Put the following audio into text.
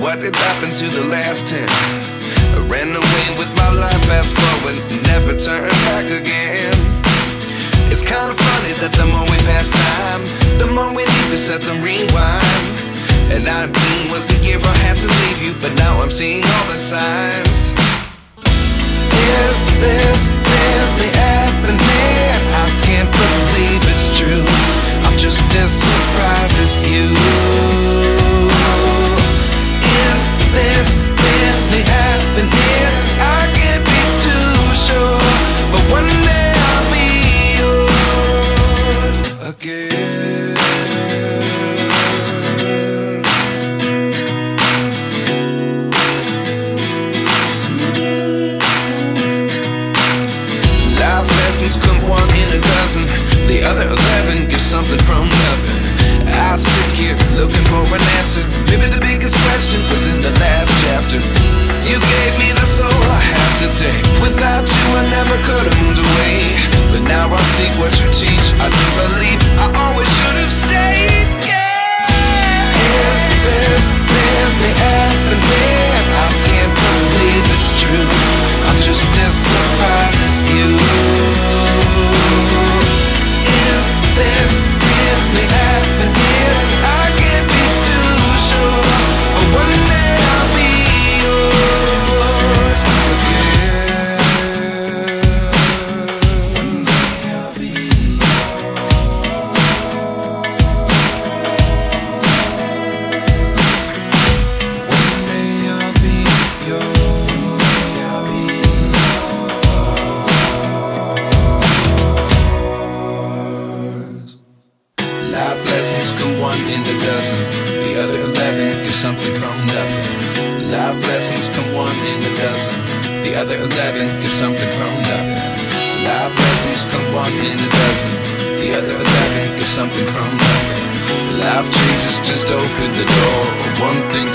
what did happen to the last 10? I ran away with my life, fast forward, never turn back again. It's kind of funny that the more we pass time, the more we need to set them rewind. And 19 was the year I had to leave you, but now I'm seeing all the signs. Is this really happening? I can't believe it's true. I'm just as surprised as you. Is this really happening? I can't be too sure, but one day I'll be yours again. Life lessons come one in a dozen. The other 11 get something from nothing. I sit here looking for an answer. Maybe the biggest question was in the last chapter. You gave me the soul I have today. Without you I never could have moved away. But now I see what you teach. I do believe I always should have stayed. Yeah. Is this really happening? I can't believe it's true. I'm just as surprised as you. Is this really happening? I can't be too sure, but one day I'll be yours again. One day I'll be yours. One day I'll be yours. I'll be yours. Life lessons come one in a dozen. The other 11 get something from nothing. Life lessons come one in a dozen. The other 11 get something from nothing. Life lessons come one in a dozen. The other 11 get something from nothing. Life changes just open the door. One thing